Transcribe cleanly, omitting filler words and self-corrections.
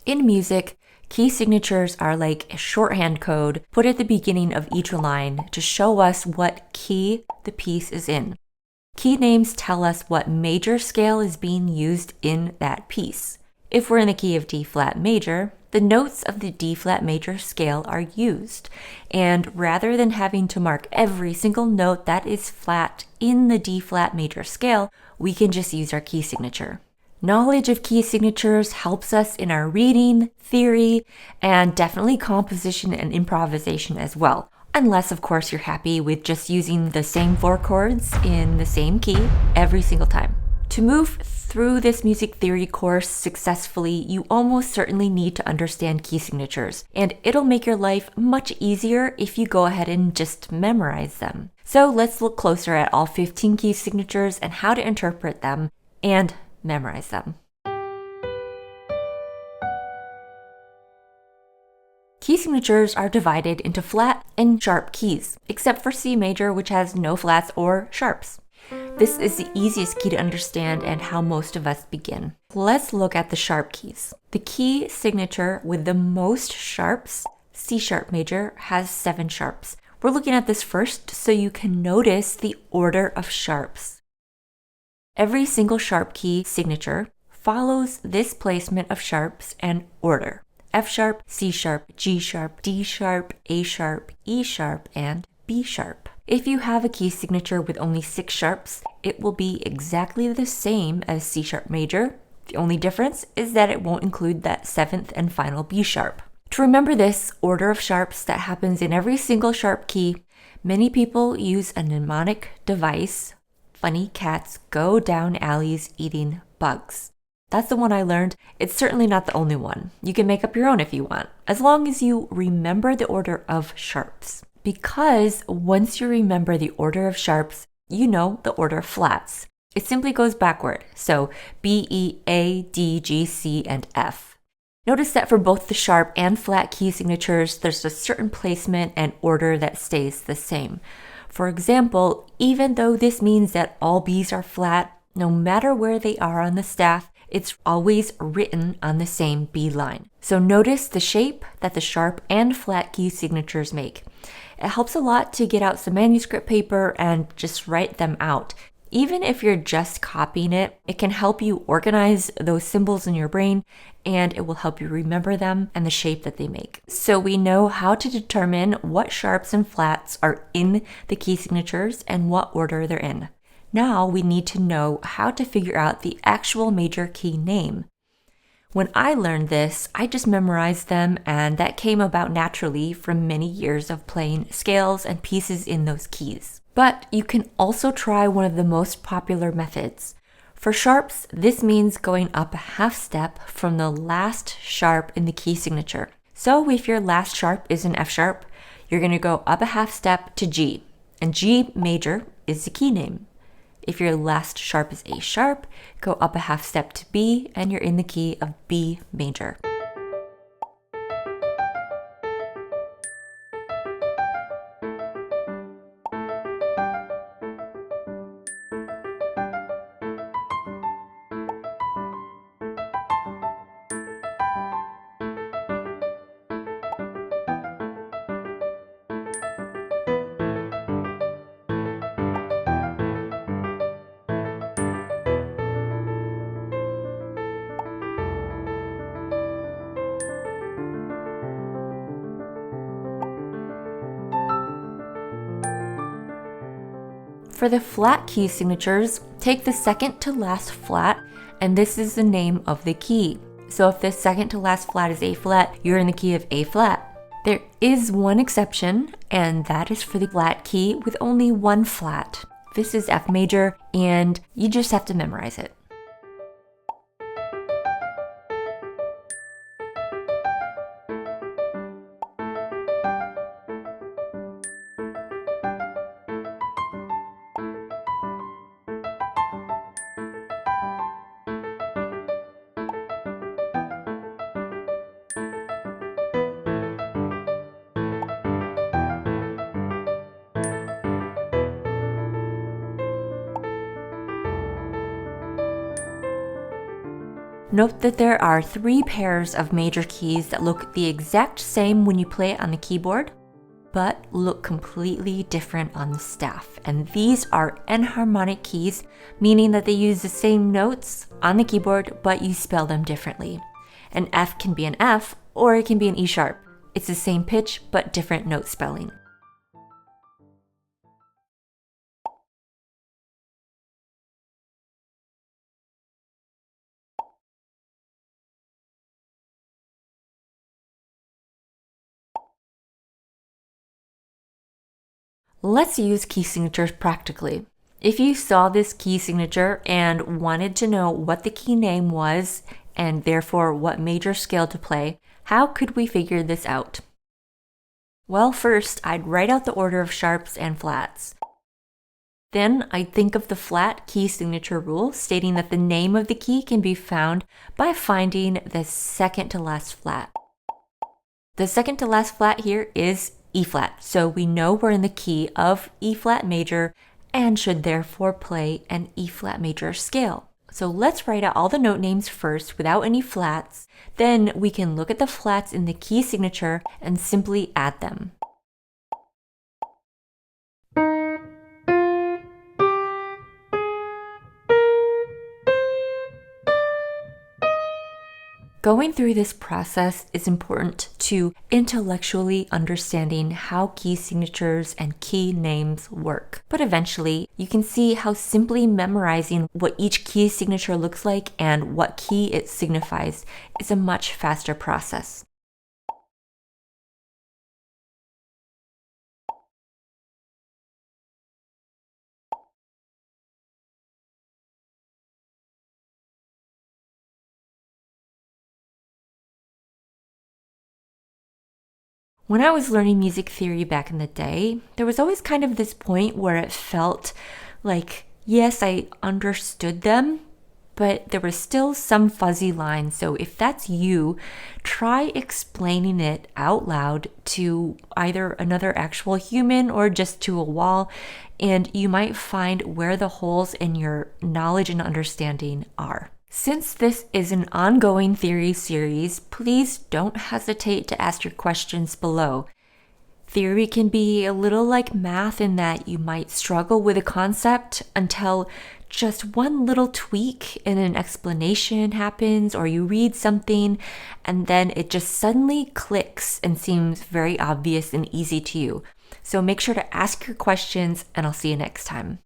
In music, key signatures are like a shorthand code put at the beginning of each line to show us what key the piece is in. Key names tell us what major scale is being used in that piece. If we're in the key of D flat major, the notes of the D flat major scale are used. And rather than having to mark every single note that is flat in the D flat major scale, we can just use our key signature. Knowledge of key signatures helps us in our reading, theory, and definitely composition and improvisation as well. Unless, of course, you're happy with just using the same 4 chords in the same key every single time. To move through this music theory course successfully, you almost certainly need to understand key signatures, and it'll make your life much easier if you go ahead and just memorize them. So let's look closer at all 15 key signatures and how to interpret them and memorize them. Key signatures are divided into flat and sharp keys, except for C major, which has no flats or sharps. This is the easiest key to understand and how most of us begin. Let's look at the sharp keys. The key signature with the most sharps, C sharp major, has 7 sharps. We're looking at this first so you can notice the order of sharps. Every single sharp key signature follows this placement of sharps and order: F sharp, C sharp, G sharp, D sharp, A sharp, E sharp, and B sharp. If you have a key signature with only 6 sharps, it will be exactly the same as C sharp major. The only difference is that it won't include that 7th and final B sharp. To remember this order of sharps that happens in every single sharp key, many people use a mnemonic device. Funny cats go down alleys eating bugs. That's the one I learned. It's certainly not the only one. You can make up your own if you want, as long as you remember the order of sharps. Because once you remember the order of sharps, you know the order of flats. It simply goes backward. So B, E, A, D, G, C, and F. Notice that for both the sharp and flat key signatures, there's a certain placement and order that stays the same. For example, even though this means that all B's are flat, no matter where they are on the staff, it's always written on the same B line. So notice the shape that the sharp and flat key signatures make. It helps a lot to get out some manuscript paper and just write them out. Even if you're just copying it, it can help you organize those symbols in your brain, and it will help you remember them and the shape that they make. So we know how to determine what sharps and flats are in the key signatures and what order they're in. Now we need to know how to figure out the actual major key name. When I learned this, I just memorized them, and that came about naturally from many years of playing scales and pieces in those keys. But you can also try one of the most popular methods. For sharps, this means going up a half step from the last sharp in the key signature. So if your last sharp is an F sharp, you're going to go up a half step to G, and G major is the key name. If your last sharp is A sharp, go up a half step to B, and you're in the key of B major. For the flat key signatures, take the second to last flat, and this is the name of the key. So if the second to last flat is A flat, you're in the key of A flat. There is one exception, and that is for the flat key with only one flat. This is F major, and you just have to memorize it. Note that there are 3 pairs of major keys that look the exact same when you play it on the keyboard, but look completely different on the staff. And these are enharmonic keys, meaning that they use the same notes on the keyboard, but you spell them differently. An F can be an F, or it can be an E sharp. It's the same pitch, but different note spelling. Let's use key signatures practically. If you saw this key signature and wanted to know what the key name was, and therefore what major scale to play, how could we figure this out? Well, first, I'd write out the order of sharps and flats. Then I'd think of the flat key signature rule, stating that the name of the key can be found by finding the second to last flat. The second to last flat here is E flat, so we know we're in the key of E flat major and should therefore play an E flat major scale. So let's write out all the note names first without any flats, then we can look at the flats in the key signature and simply add them. Going through this process is important to intellectually understanding how key signatures and key names work. But eventually, you can see how simply memorizing what each key signature looks like and what key it signifies is a much faster process. When I was learning music theory back in the day, there was always kind of this point where it felt like, yes, I understood them, but there was still some fuzzy lines. So if that's you, try explaining it out loud to either another actual human or just to a wall, and you might find where the holes in your knowledge and understanding are. Since this is an ongoing theory series, please don't hesitate to ask your questions below. Theory can be a little like math in that you might struggle with a concept until just one little tweak in an explanation happens, or you read something and then it just suddenly clicks and seems very obvious and easy to you. So make sure to ask your questions, and I'll see you next time.